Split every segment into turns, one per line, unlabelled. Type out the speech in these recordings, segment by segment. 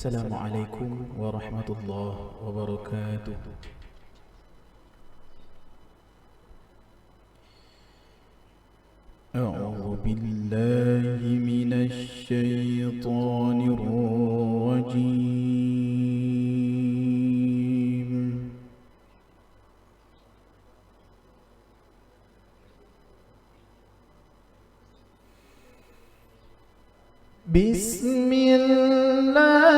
السلام عليكم ورحمة الله وبركاته. أعوذ بالله من الشيطان الرجيم. بسم الله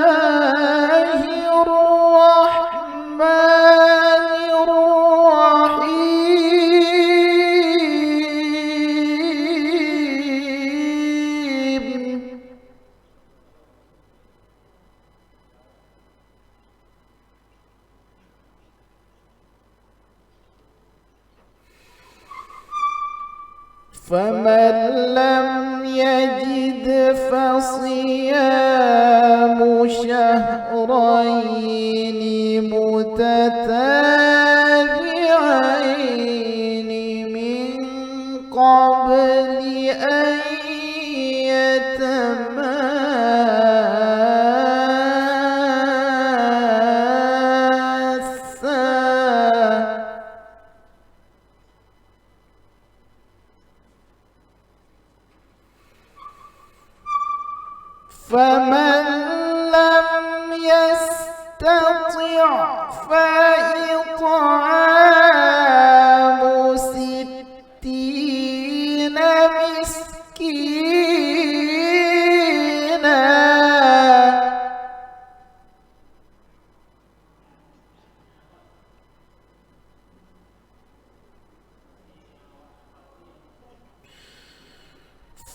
الرحمن الرحيم. فمن لم يجد فصيام شهرين متتابعين من قبل أن يتماسا. فمن لم يستطع فإطعام 60 مسكينا.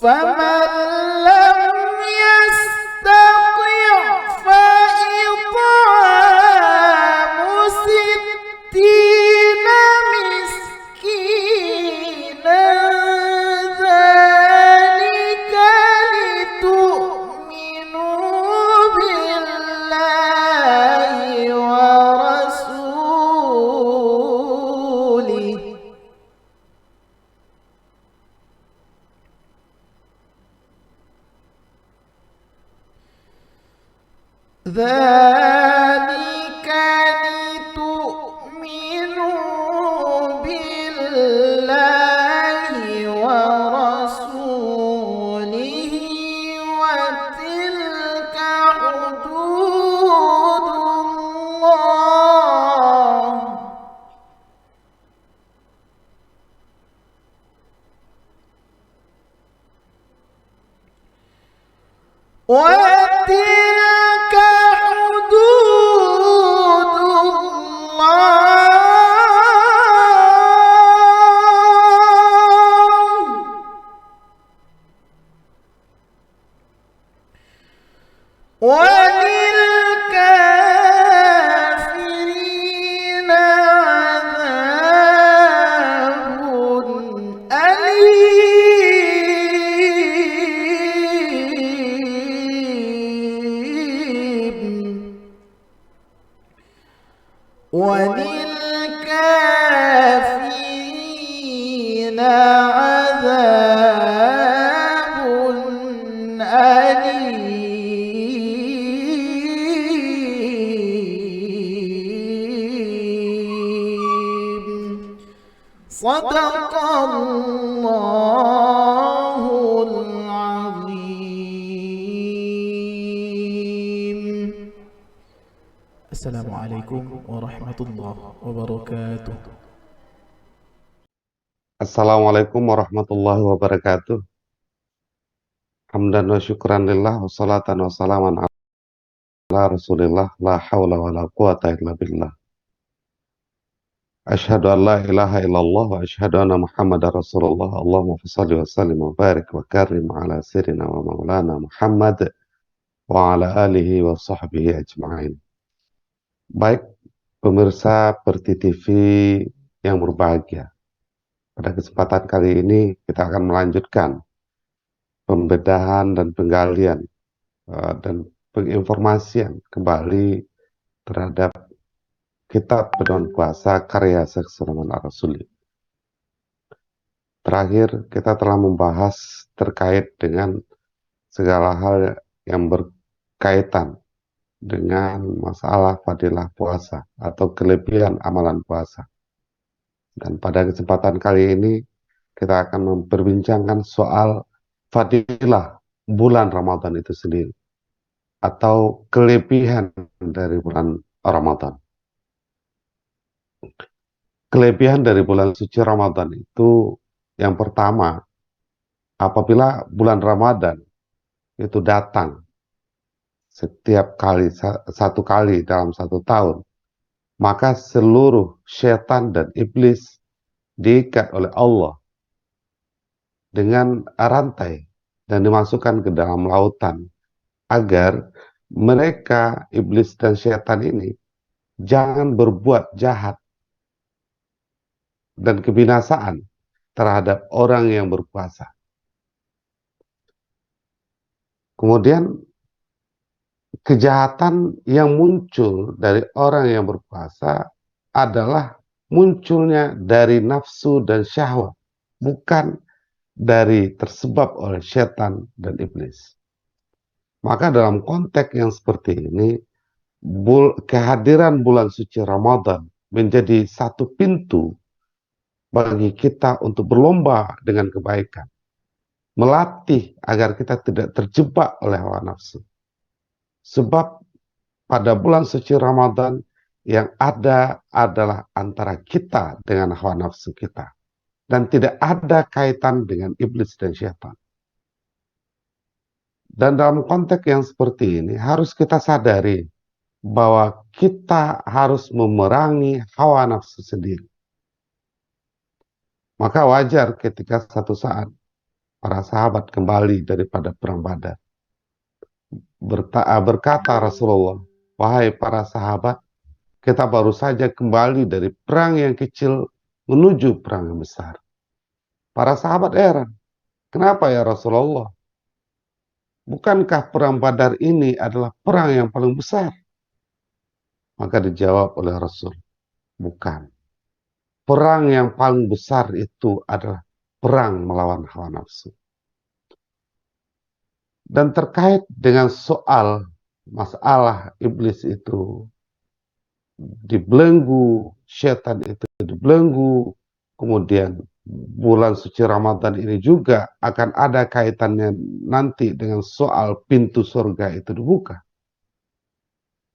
فمن لم يستطع فإطعام 60 مسكينا. ذلك لتؤمنوا بالله ورسوله. ذلك لتؤمنوا بالله ورسوله. وتلك حدود الله. وتلك حدود الله. وللكافرين عذاب أليم. وللكافرين عذاب أليم. صدق الله العظيم. السلام عليكم ورحمة الله وبركاته.
Assalamualaikum warahmatullahi wabarakatuh. Hamdan wa syukran lillah wa salatan wa salaman ala rasulillah la hawla wa la quwata illa billah. Ashhadu an la ilaha illallah wa ashhadu anna muhammadar rasulullah. Allahumma salli wa sallim wa barik wa karim ala sirina wa maulana Muhammad wa ala alihi wa sahbihi ajma'in. Baik pemirsa Perti TV yang berbahagia, pada kesempatan kali ini kita akan melanjutkan pembedahan dan penggalian dan penginformasian kembali terhadap kitab pedoman puasa karya Syekh Sulaiman Ar-Rasuli. Terakhir kita telah membahas terkait dengan segala hal yang berkaitan dengan masalah fadilah puasa atau kelebihan amalan puasa. Dan pada kesempatan kali ini kita akan memperbincangkan soal fadilah bulan Ramadan itu sendiri atau kelebihan dari bulan Ramadan. Kelebihan dari bulan suci Ramadan itu yang pertama, apabila bulan Ramadan itu datang setiap kali, satu kali dalam satu tahun, maka seluruh setan dan iblis diikat oleh Allah dengan rantai dan dimasukkan ke dalam lautan agar mereka, iblis dan setan ini, jangan berbuat jahat dan kebinasaan terhadap orang yang berpuasa. Kemudian kejahatan yang muncul dari orang yang berpuasa adalah munculnya dari nafsu dan syahwat, bukan dari tersebab oleh setan dan iblis. Maka dalam konteks yang seperti ini, kehadiran bulan suci Ramadan menjadi satu pintu bagi kita untuk berlomba dengan kebaikan, melatih agar kita tidak terjebak oleh hawa nafsu. Sebab pada bulan suci Ramadan yang ada adalah antara kita dengan hawa nafsu kita. Dan tidak ada kaitan dengan iblis dan syaitan. Dan dalam konteks yang seperti ini harus kita sadari bahwa kita harus memerangi hawa nafsu sendiri. Maka wajar ketika satu saat para sahabat kembali daripada perang Badar. Berkata Rasulullah, wahai para sahabat, kita baru saja kembali dari perang yang kecil menuju perang yang besar. Para sahabat heran, kenapa ya Rasulullah? Bukankah perang Badar ini adalah perang yang paling besar? Maka dijawab oleh Rasul, bukan. Perang yang paling besar itu adalah perang melawan hawa nafsu. Dan terkait dengan soal masalah iblis itu dibelenggu, setan itu dibelenggu, kemudian bulan suci Ramadan ini juga akan ada kaitannya nanti dengan soal pintu surga itu dibuka.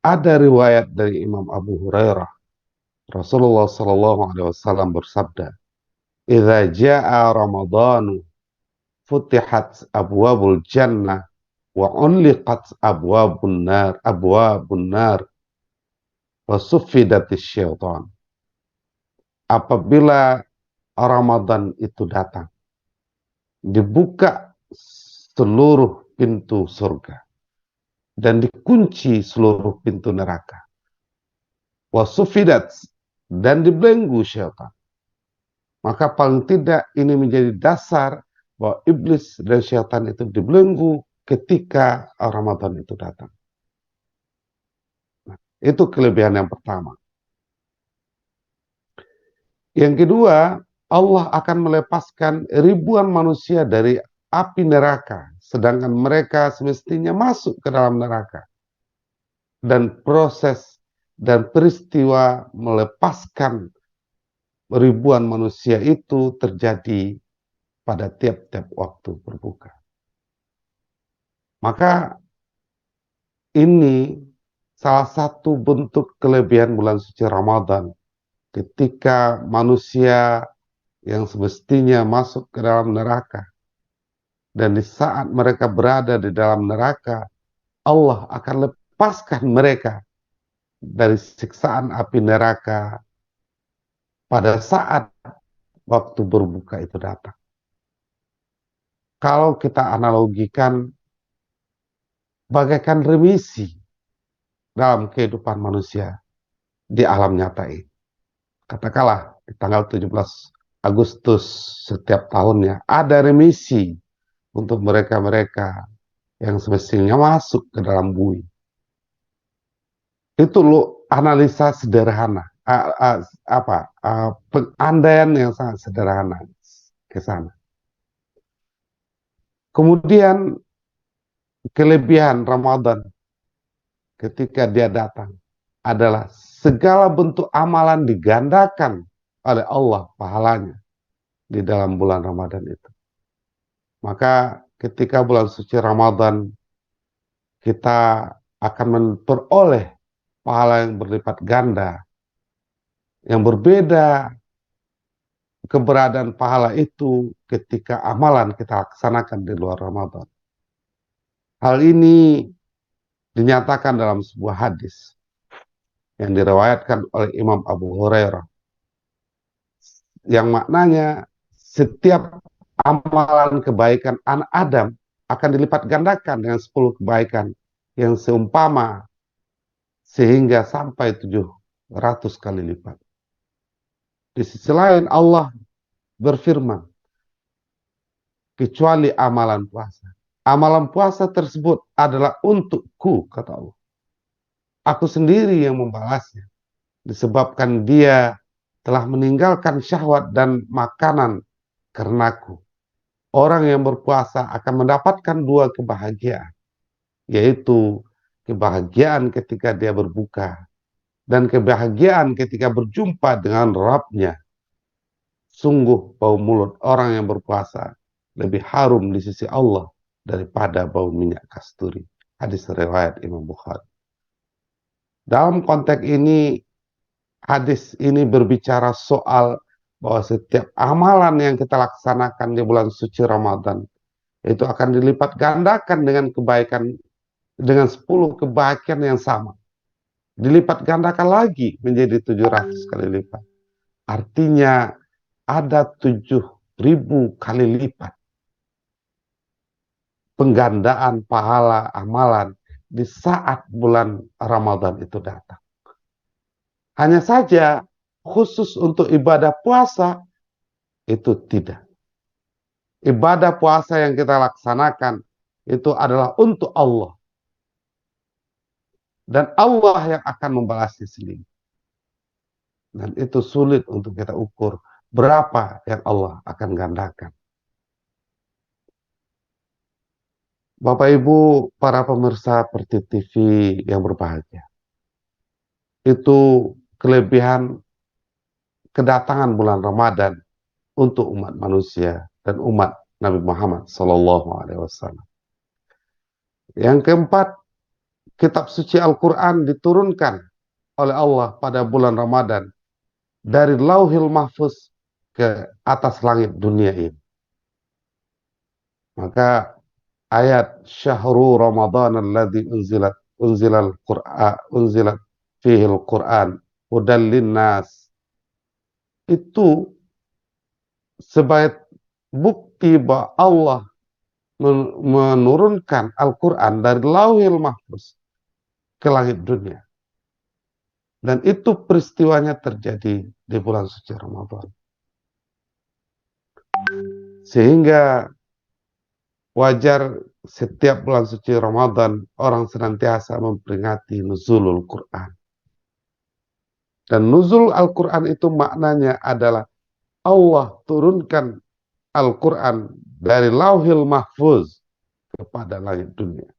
Ada riwayat dari Imam Abu Hurairah, Rasulullah Shallallahu Alaihi Wasallam bersabda, "Idza jaa Ramadanu, futihat abwabul jannah, wa unliqat abwabun nar, wa suffidatis syaitan." Apabila Ramadan itu datang, dibuka seluruh pintu surga dan dikunci seluruh pintu neraka. Wasufidat, dan dibelenggu syaitan. Maka paling tidak ini menjadi dasar bahwa iblis dan syaitan itu dibelenggu ketika Ramadan itu datang. Nah, itu kelebihan yang pertama. Yang kedua, Allah akan melepaskan ribuan manusia dari api neraka, sedangkan mereka semestinya masuk ke dalam neraka. Dan proses dan peristiwa melepaskan ribuan manusia itu terjadi pada tiap-tiap waktu berbuka. Maka ini salah satu bentuk kelebihan bulan suci Ramadan. Ketika manusia yang semestinya masuk ke dalam neraka, dan di saat mereka berada di dalam neraka, Allah akan lepaskan mereka dari siksaan api neraka pada saat waktu berbuka itu datang. Kalau kita analogikan bagaikan remisi dalam kehidupan manusia di alam nyata ini. Katakanlah di tanggal 17 Agustus setiap tahunnya ada remisi untuk mereka-mereka yang semestinya masuk ke dalam bui. Itu lo analisa sederhana, pengandaian yang sangat sederhana ke sana. Kemudian kelebihan Ramadan ketika dia datang adalah segala bentuk amalan digandakan oleh Allah pahalanya di dalam bulan Ramadan itu. Maka ketika bulan suci Ramadan kita akan memperoleh pahala yang berlipat ganda, yang berbeda keberadaan pahala itu ketika amalan kita laksanakan di luar Ramadan. Hal ini dinyatakan dalam sebuah hadis yang diriwayatkan oleh Imam Abu Hurairah, yang maknanya setiap amalan kebaikan anak Adam akan dilipat gandakan dengan 10 kebaikan yang seumpama sehingga sampai 700 kali lipat. Di sisi lain Allah berfirman, kecuali amalan puasa. Amalan puasa tersebut adalah untukku, kata Allah. Aku sendiri yang membalasnya, disebabkan dia telah meninggalkan syahwat dan makanan karenaku. Orang yang berpuasa akan mendapatkan dua kebahagiaan, yaitu kebahagiaan ketika dia berbuka dan kebahagiaan ketika berjumpa dengan Rabb-Nya. Sungguh bau mulut orang yang berpuasa lebih harum di sisi Allah daripada bau minyak kasturi. Hadis riwayat Imam Bukhari. Dalam konteks ini, hadis ini berbicara soal bahwa setiap amalan yang kita laksanakan di bulan suci Ramadan itu akan dilipat gandakan dengan kebaikan, dengan 10 kebaikan yang sama. Dilipat gandakan lagi menjadi 700 kali lipat. Artinya ada 7.000 kali lipat penggandaan pahala amalan di saat bulan Ramadan itu datang. Hanya saja khusus untuk ibadah puasa itu tidak. Ibadah puasa yang kita laksanakan itu adalah untuk Allah. Dan Allah yang akan membalasnya sendiri. Dan itu sulit untuk kita ukur berapa yang Allah akan gandakan. Bapak Ibu, para pemirsa Perti TV yang berbahagia. Itu kelebihan kedatangan bulan Ramadan untuk umat manusia dan umat Nabi Muhammad SAW. Yang keempat, kitab suci Al-Quran diturunkan oleh Allah pada bulan Ramadan dari Lauhil Mahfuz ke atas langit dunia ini. Maka ayat syahru Ramadan alladzi unzilat fihi al-Quran hudan linnas itu sebagai bukti bahwa Allah menurunkan Al-Quran dari Lauhil Mahfuz ke langit dunia. Dan itu peristiwanya terjadi di bulan suci Ramadan. Sehingga wajar setiap bulan suci Ramadan orang senantiasa memperingati nuzulul Quran. Dan nuzul Al-Quran itu maknanya adalah Allah turunkan Al-Quran dari Lauhil Mahfuz kepada langit dunia.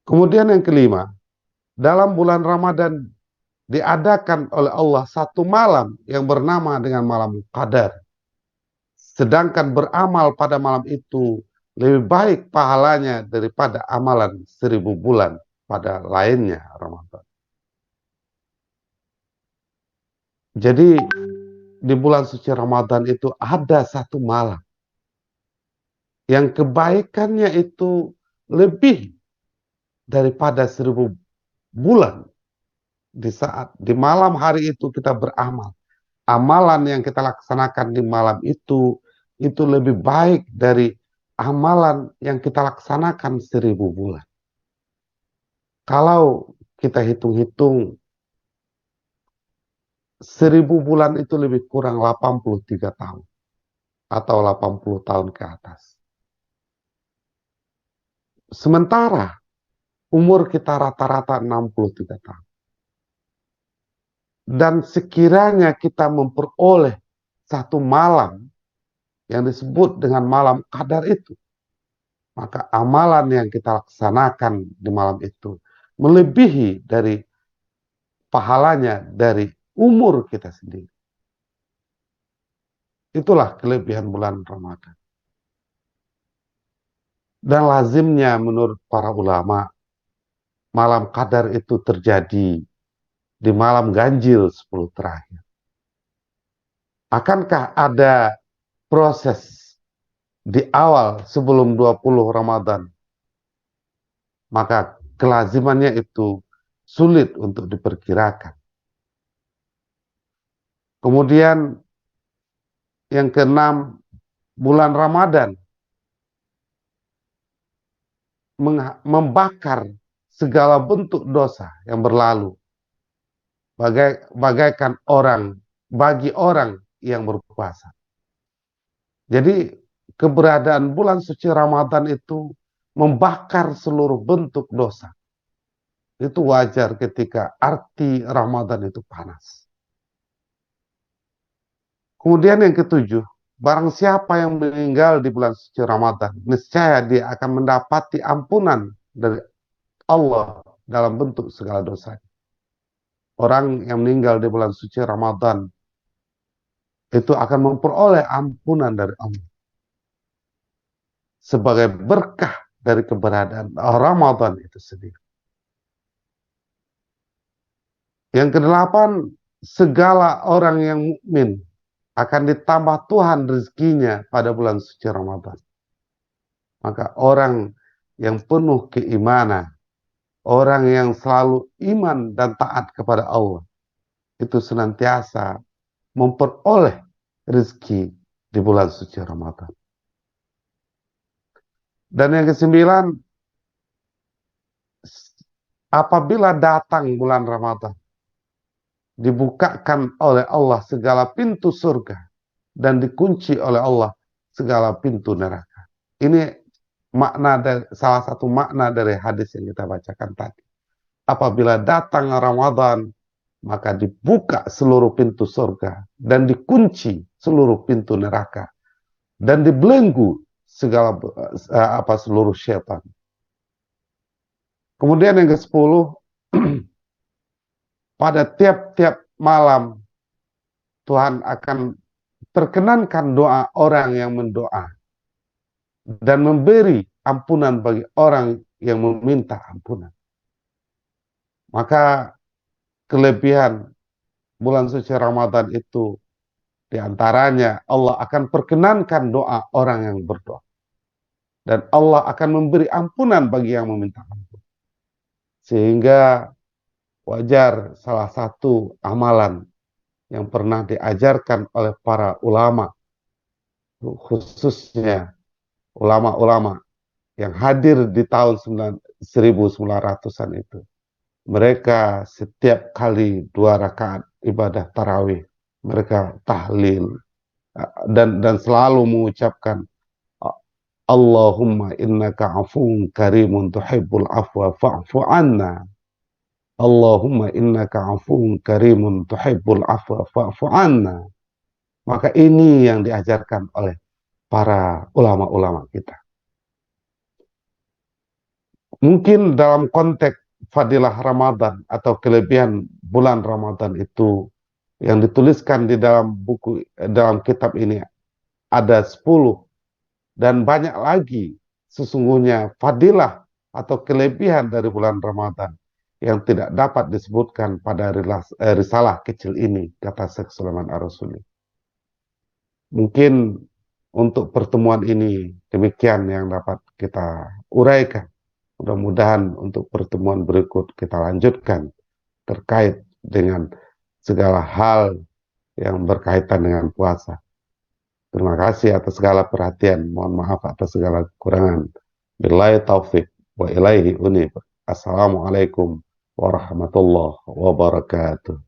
Kemudian yang kelima, dalam bulan Ramadan diadakan oleh Allah satu malam yang bernama dengan malam Qadar. Sedangkan beramal pada malam itu lebih baik pahalanya daripada amalan 1000 bulan pada lainnya Ramadan. Jadi di bulan suci Ramadan itu ada satu malam yang kebaikannya itu lebih daripada 1000 bulan. Di saat di malam hari itu kita beramal, amalan yang kita laksanakan di malam itu lebih baik dari amalan yang kita laksanakan 1000 bulan. Kalau kita hitung-hitung 1000 bulan itu lebih kurang 83 tahun atau 80 tahun ke atas. Sementara umur kita rata-rata 63 tahun. Dan sekiranya kita memperoleh satu malam yang disebut dengan malam Qadar itu, maka amalan yang kita laksanakan di malam itu melebihi dari pahalanya dari umur kita sendiri. Itulah kelebihan bulan Ramadan. Dan lazimnya menurut para ulama, malam qadar itu terjadi di malam ganjil 10 terakhir. Akankah ada proses di awal sebelum 20 Ramadan? Maka kelazimannya itu sulit untuk diperkirakan. Kemudian yang keenam, bulan Ramadan membakar segala bentuk dosa yang berlalu. Bagaikan bagi orang yang berpuasa. Jadi keberadaan bulan suci Ramadan itu membakar seluruh bentuk dosa. Itu wajar ketika arti Ramadan itu panas. Kemudian yang ketujuh, barang siapa yang meninggal di bulan suci Ramadan, niscaya dia akan mendapati ampunan dari Allah dalam bentuk segala dosa. Orang yang meninggal di bulan suci Ramadan itu akan memperoleh ampunan dari Allah. Sebagai berkah dari keberadaan Ramadan itu sendiri. Yang kedelapan, segala orang yang mukmin akan ditambah Tuhan rezekinya pada bulan suci Ramadan. Maka orang yang penuh keimanan, orang yang selalu iman dan taat kepada Allah, itu senantiasa memperoleh rezeki di bulan suci Ramadan. Dan yang kesembilan, apabila datang bulan Ramadan, dibukakan oleh Allah segala pintu surga dan dikunci oleh Allah segala pintu neraka. Ini salah satu makna dari hadis yang kita bacakan tadi. Apabila datang Ramadan, maka dibuka seluruh pintu surga dan dikunci seluruh pintu neraka dan dibelenggu seluruh syaitan. Kemudian yang ke-10, pada tiap-tiap malam Tuhan akan perkenankan doa orang yang mendoa dan memberi ampunan bagi orang yang meminta ampunan. Maka kelebihan bulan suci Ramadan itu diantaranya Allah akan perkenankan doa orang yang berdoa. Dan Allah akan memberi ampunan bagi yang meminta ampun. Sehingga wajar salah satu amalan yang pernah diajarkan oleh para ulama, khususnya ulama-ulama yang hadir di tahun 1900-an itu. Mereka setiap kali 2 rakaat ibadah tarawih, mereka tahlil dan selalu mengucapkan Allahumma innaka afuwun karimun tuhibbul afwa fa'fu anna. Allahumma innaka afuwun karimun tuhibbul afwa fa'fu anna. Maka ini yang diajarkan oleh para ulama-ulama kita. Mungkin dalam konteks fadilah Ramadan atau kelebihan bulan Ramadan itu yang dituliskan di dalam kitab ini ada 10 dan banyak lagi sesungguhnya fadilah atau kelebihan dari bulan Ramadan yang tidak dapat disebutkan pada risalah kecil ini, kata Syekh Sulaiman Ar-Rasuli. Mungkin untuk pertemuan ini demikian yang dapat kita uraikan. Mudah-mudahan untuk pertemuan berikut kita lanjutkan terkait dengan segala hal yang berkaitan dengan puasa. Terima kasih atas segala perhatian. Mohon maaf atas segala kekurangan. Billahi taufik wa ilaihi unib. Assalamualaikum warahmatullahi wabarakatuh.